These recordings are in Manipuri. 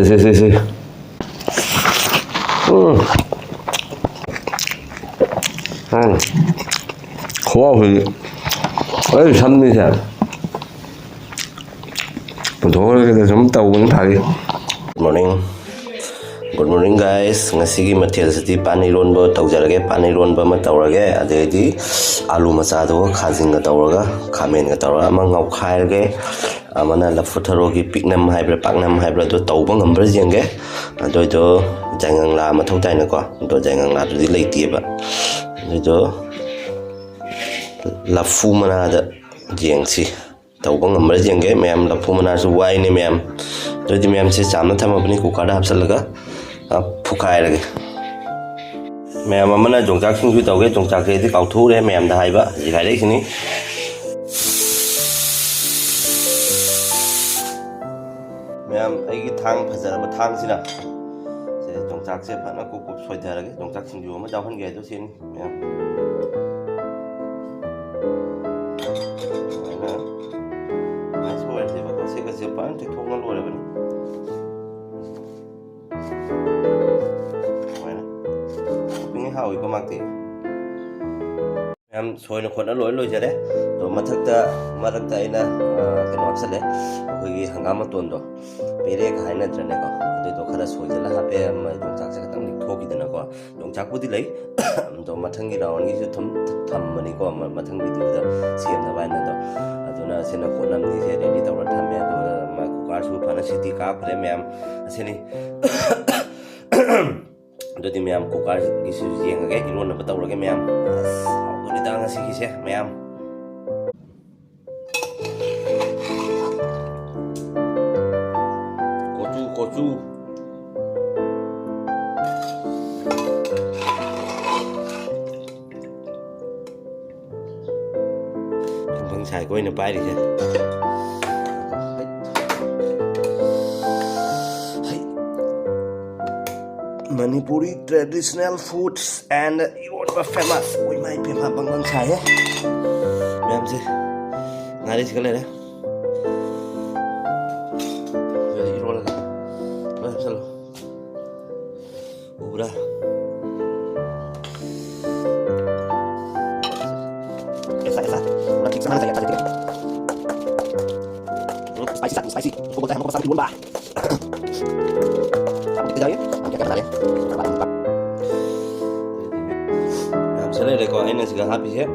세. 고마워. 어이, 삼미세. 도로에 좀 따오는 다리. Good morning guys. Ngasigi material sati pani ronba tawjarage pani ronba ma tawrage adedi alu macha do khajing ga tawraga khamen ga tawra ma ngau khairge amana lafutharo gi piknam haibra paknam haibra do tawba ngambra jenge adoi do jangang la ma thau tai na ko do jangang la do di leiti ba do lafu mana da jengsi tawba ngambra jenge mem lafu mana su wai ne mem do di mem se chamna thama bani kukar da hapsalaga Pukai lagi. Mayam mana Jongchak Singju tau ke Jongchak ke di kau thu deh mayam dah haiba jika ada sini. Mayam lagi thang fadraba thang sini. Saya Jongchak saya pernah kukup soida lagi Jongchak Singju mana jauhan gaya tu sini mayam. Mana? Masih boleh sih bagus sih kesiapan cek thongan luar apa ni. Hào có mặc thì em xôi nó khuẩn nó lôi ra đấy rồi mà thực ta ấy là cái nón sắt đấy cái hàng gam mà tuần rồi bây giờ cái này trên này có tôi khá là xôi là hấp em mà Jongchak sẽ tăng lịch thô cái đó có Jongchak bút đi lấy rồi mà thằng cái đó cái sự thầm mà này có mà thằng video đó xem là bài này đó tôi là xem là khuẩn làm gì thế để đi tàu ra thăm em rồi mà cũng có số phản city cap đấy em xem đi Jadi mayam kukar gisu yang agak iron dapat tahu lagi mayam. Aku di tangan sih kisah mayam. Kocu. Bang sai kau ini apa ini? Manipuri traditional foods and Eronba famous. Oi mai pema bang sai ya. Mem sih. Ngari sekali ya. Jadi Eron lagi. Bah selalu. Udah. Esa. Udah klik sana saya tadi. Spicy. Aku boleh mau pesan di Ngouba. Kamu kita ya. Misalnya ada kau ini segala habis ya,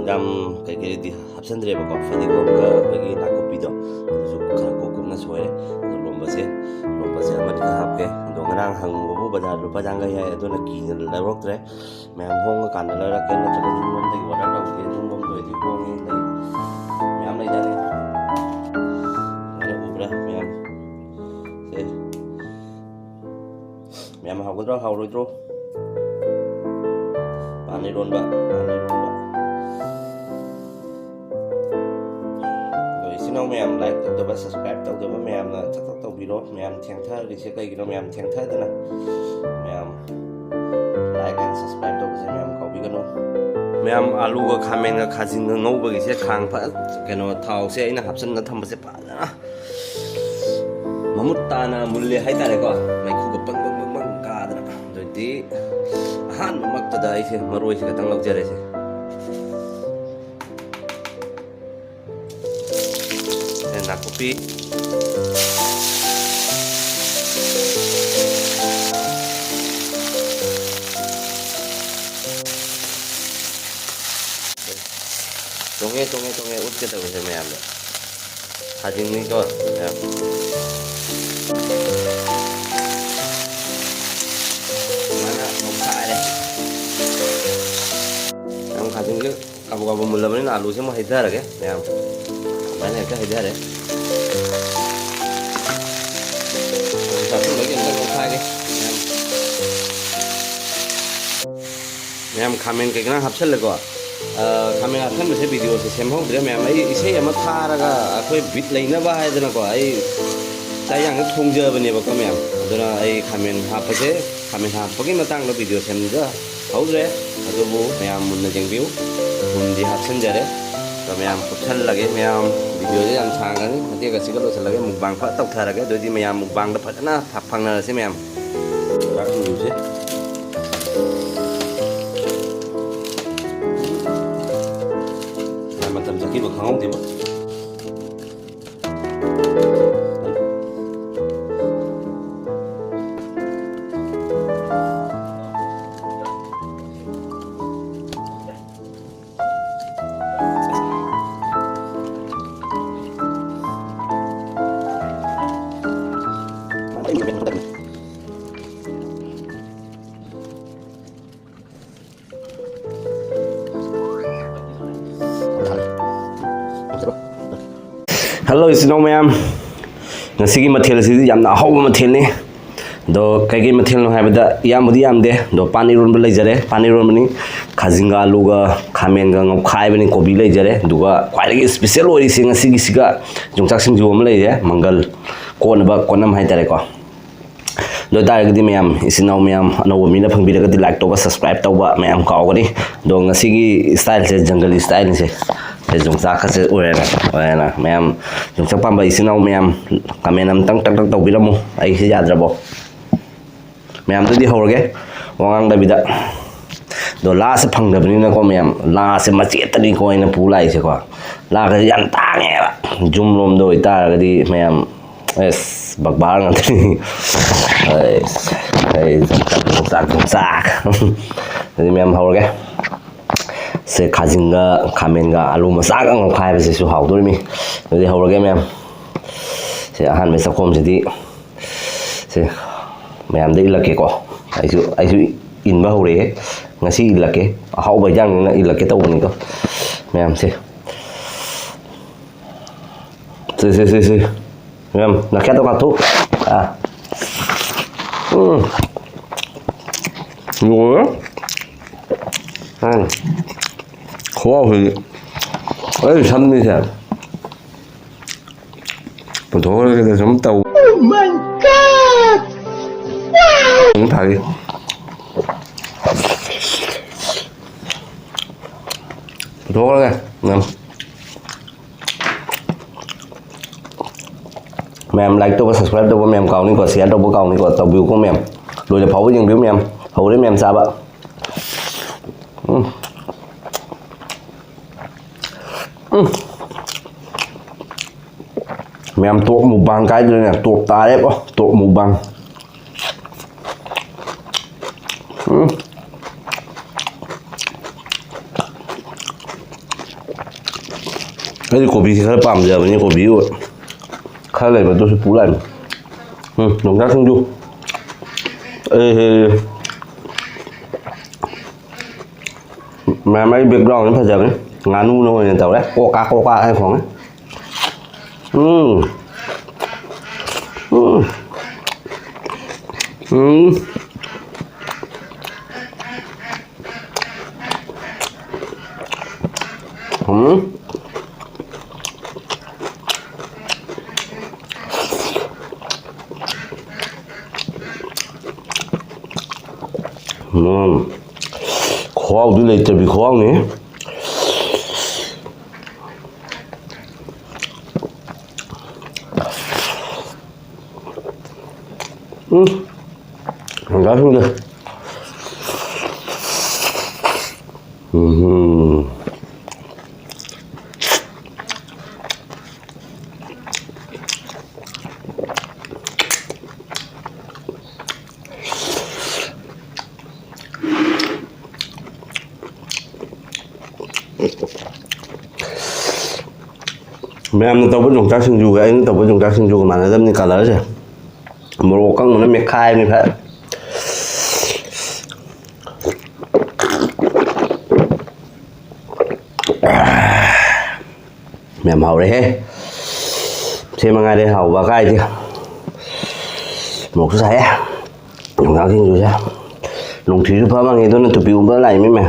jam kayak di habsan deh bakal fadi kau ke bagi nak kopi do, terus kalau kau nak suai, lomba sih amat kahap ke, do ngarang hang babu badar lupa jangga ya itu nak kini lerok deh, memang hong kan lerok kan nak cakap jumlom tadi wadah dah ke jumlom tu itu hong ini lagi, memang lagi dah ni, mana ubah memang, sih. Mayam hau cái hau rồi rồi pani ronba rồi xin ông mayam like tàu và subscribe tàu và mayam là chắc tàu video mayam thèn thơ thì sẽ cây cái mayam thèn thơ thế này mayam like and subscribe tàu và mayam có biết cái nó mayam alu và khamen và khajing và Ngouba cái sẽ khang phải cái nó thau sẽ nó hấp dẫn nó thầm sẽ phải đó mamut tana mulia hay ta đấy coi mày khu gặp băng Jadi han mak tada isi maroi si katang lag jare si. Dan kopi. Tonge ut kita bisa mayam. Khajing ni ko. Khajing ke kabu mula ni alu sih mau hidar ke, ya, mana ke hidar ya? Satu lagi yang tak kau ke, ya, khamen ke kena hapsel lego, khamen akan mesti video sih sembang dia, ya, isi yang mathara ka, aku bit lainnya bahaya tu nak kau, saya yang thungja bani bakal ya, tu nak khamen apa sih, khamen apa ke matang lo video sembang, tahu deh. Aduh bu, mayam mun na jengbiu, mun di hapsan jare, so mayam putal lagi mayam di ꯚꯤꯗꯤꯑꯣꯁꯦ ꯌꯥꯝ ꯁꯥꯡꯉꯅꯤ ꯃꯇꯦꯛ ꯑꯁꯤꯒ ꯂꯣꯏꯁꯤꯜꯂꯒꯦ ꯃꯨꯛꯕꯥꯡ ꯐꯠ ꯇꯧꯊꯔꯒꯦ ꯑꯗꯨꯑꯣꯏꯗꯤ ꯃꯌꯥꯝ ꯃꯨꯛꯕꯥꯡꯗ ꯐꯖꯅ ꯐꯪꯅꯔꯁꯤ ꯃꯌꯥꯝ ꯁꯤꯡꯖꯨꯁꯦ ꯃꯇꯝ ꯆꯠꯈꯤꯕ ꯈꯪꯍꯧꯗꯦꯕ Hello isinau mayam ngasigi mathel asidi yamna ahauba mathelni do kai mathel no haibada yamudi yamde do pani ron ba leijare pani ron bani khazinga aluga khamen ga ngaukhai bani kobi leijare duga khwailagi special ori sing ngasigi siga jongchak singju am leije mangal kon ba konam hai tare ko do taragadi mayam isinau mayam anawa mina phangbiraga di like to ba subscribe to ba mayam kaugani do ngasigi style se jungle style se Jongchak kasi na mayam Jongchak pamba isinau mayam kami nam tang taubiramu ay si yadrabo mayam tu di horge wangang dabida do la se phangdabni na ko mayam la se machetani ko ina pulai se ko la ka yan tange ba jumlom do itar gadi mayam es bagbar ngati ay Jongchak jadi mayam horge se Khajingga khamenga alu masak ang khai ba se su hau doi mi de hau ge mem se han me sakom se di se mem de ilake ko ai su in ba hore ngasi ilake hau ba jang na ilake tau ni ko mem se mem na kya to ka tu Wow, ơi xanh đi sao? Mình thua cái sống tàu. Oh my god! Wow! Không thầy. Thua cái nè. Mềm like tôi có subscribe tôi có mềm cầu nên có share tôi có cầu nên có tàu view có mềm. Rồi là pháo với những đứa mềm, hầu đấy mềm sao ạ? Mem tuộc mukbang cái đây nè tuộc ta đấy có tuộc mukbang cái cổ bí khá là bám giờ với những cổ bí rồi khá là tôi sẽ phú lại đồng tác Singju mà mấy việc đó nó phải giờ đấy ngán nu nó rồi tàu đấy coca hay không ấy khoa đi lấy từ bị khoa này Enggak sudah. Mẹ tao vẫn dùng trái Singju cái anh tao vẫn dùng trái Singju mà nó dâm như cả lớn rồi. Một con nó mẹ khai như thế. Mẹ màu đấy hết. Xem mà ngay đây hầu và gai chưa? Một số thấy dùng trái Singju sao? Nông thủy phá mà nghe tôi nó tụi biểu bữa lại mấy mẹ.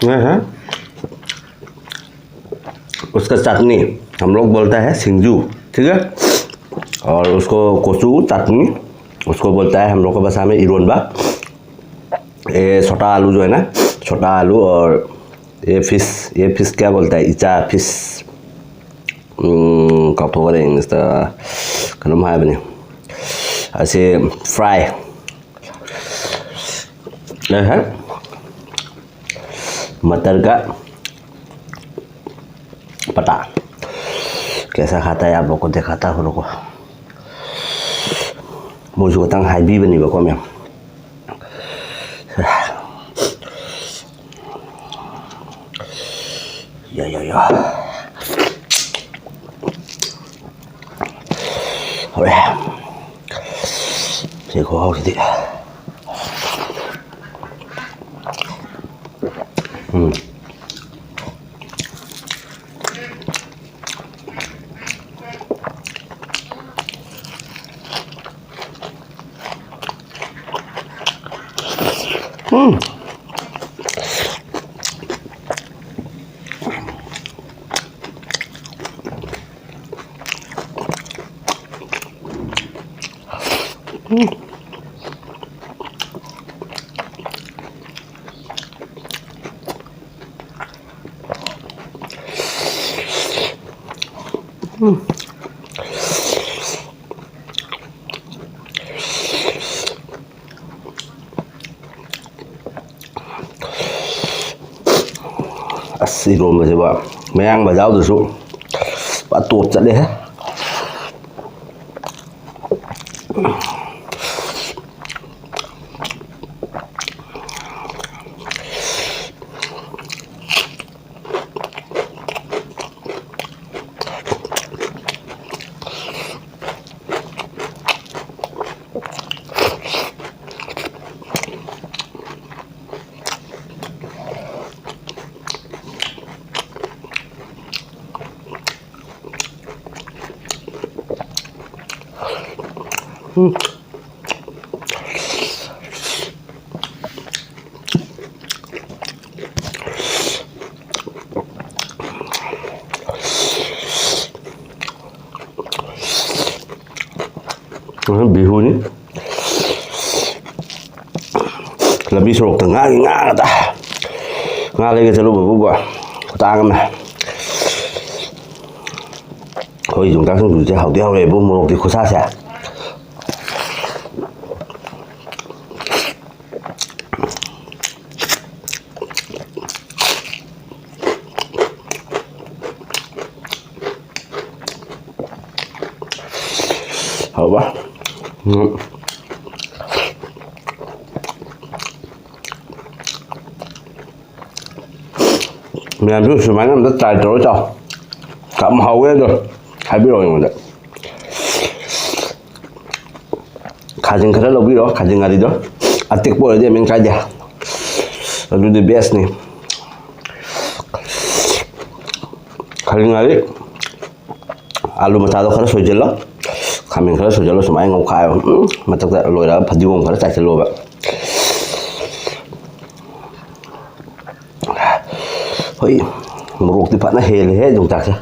है उसका चटनी हम लोग बोलता है सिंजू, ठीक है। और उसको कोसू चटनी उसको बोलता है हम लोग को भाषा में इरोनबा। ये छोटा आलू जो है ना, छोटा आलू और ये फिश क्या बोलता है, इचा फिश काउथोगरे इंग्लिश कनम है बने ऐसे फ्राई है। मटर का पता कैसा खाता है आप लोग को दिखाता हूँ। लोगों मुझे को तंग हाईबी बनी बको मैं या rồi thì khô thì xì rồi mà chị bảo mấy ăn mà giáo từ xuống bà tuột dẫn đi hết. Bihu ni lebih serok tengah ngah ta ngah lagi selalu berbuat tangan này thôi chúng ta không đủ cho hậu tiêu này bố một thì khó xa sẽ hậu ba mình biết sự mấy năm đất tài trối cho cầm hậu ấy rồi hay biết rồi mà Khajing kada lo biết đó Khajing ngadi đó atik boleh dia main kaja lalu the best nih Khajing ngadi alu matado kada sojelo khamen kada sojelo semai ngau khai matak da loi da phadi wong kada chai lo ba hoi muruk ti phatna hel he Jongchak cha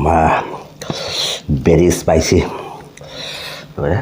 mà very spicy rồi đấy.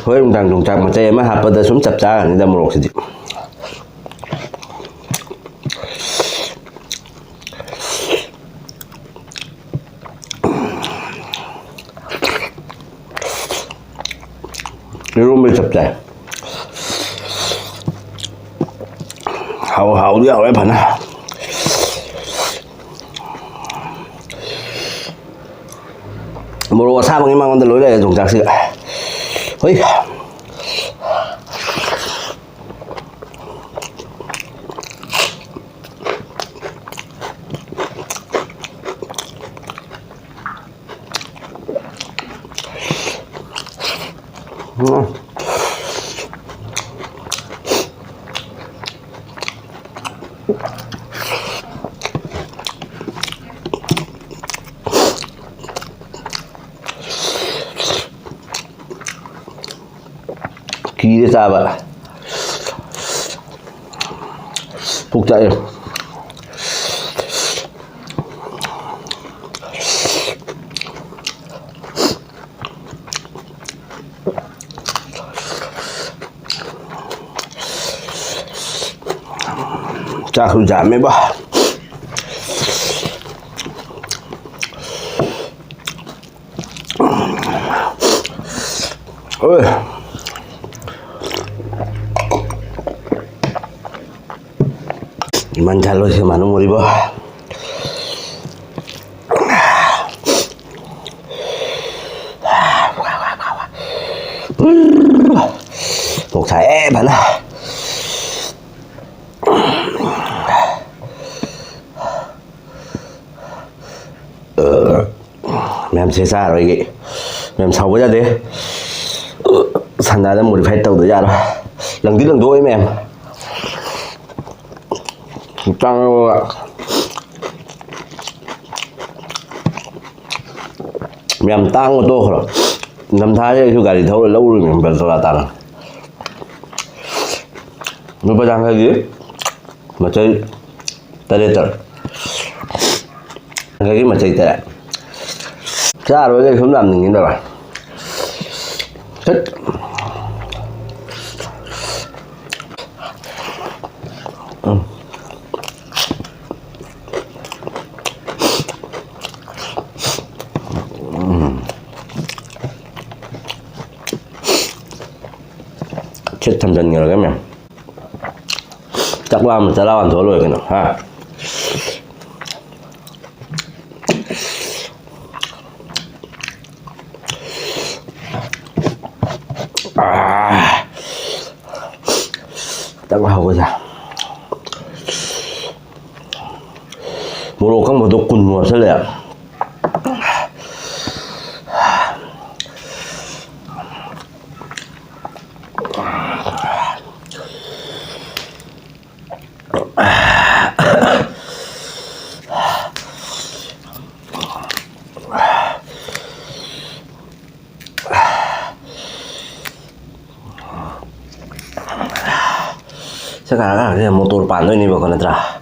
ꯍꯣꯏ ꯅꯨꯡꯗꯥꯡ ꯌꯣꯡꯆꯥꯛ ꯃꯆꯩ ꯑꯃ ꯍꯥꯞꯄꯗ ꯁꯨꯝ ꯆꯞ ꯆꯥꯔꯅꯤꯗ ꯃꯣꯔꯣꯛꯁꯤꯗꯤ 이런 잡자. 하우 야 왜 봐나. 뭐로 사방이 망한데 놀래 동작시가. 어이. 기대 잡아 복잡해 자 그럼 잠 해봐 어이 Iman calo sih mana mau riba. Một thẻ bạn á. Mềm xế xa rồi kì. Mềm sâu quá ra đi. Thành ra một phải tàu tới ra rồi. Lần tí lần đuôi mềm. Tăng mềm tăng của tôi rồi năm tháng cái gà thì thấu là lâu rồi mình bật ra tăng nó bây giờ cái gì mà chơi tê tê cái mà chơi tê ra rồi cái không làm được như vậy thích chết thầm dần rồi các mẹ chắc là mình sẽ lao ăn thua rồi cái nào ha chắc là hầu ra một đồ các một đồ cùn mùa sẽ lẹ sekarang ada motor pantai ini bukan ada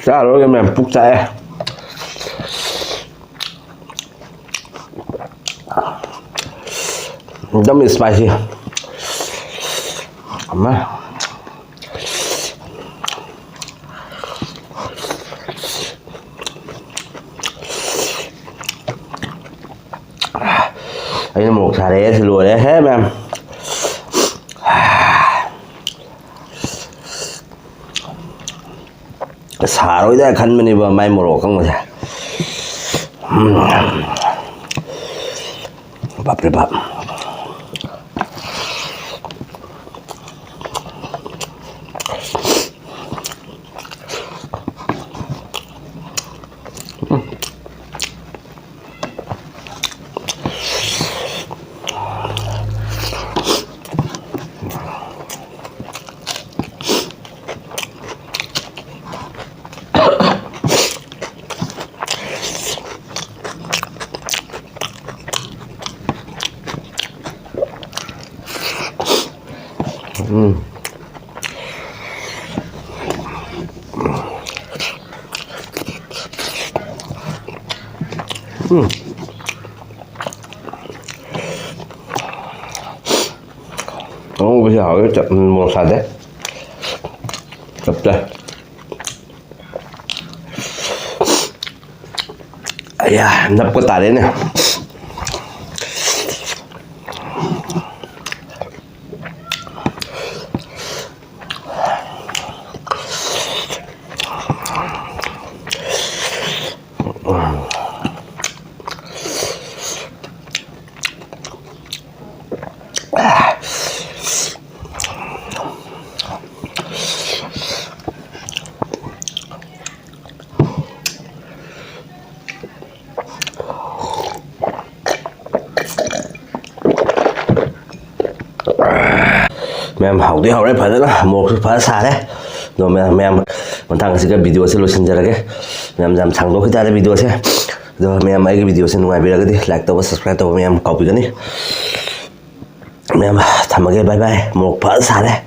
ra rồi cái mềm phúc xe don't be spicy mà đây là một xà đế thì lùi đấy hết em 사로이다 간면이 뭐 많이 먹어 간 거야. Baple bap. Bây giờ hỏi chậm một sạch đấy chậm đây à nắp có tả đấy nè Mem học đi học đấy phải đó một phải xa đấy rồi mem còn thằng cái video sẽ luôn ra cái mem làm thằng đó cái ra video sẽ rồi mem mấy cái video sẽ ngoài video cái đi like tao subscribe tao mem copy cái đi mem thầm cái bye bye một phải xa đấy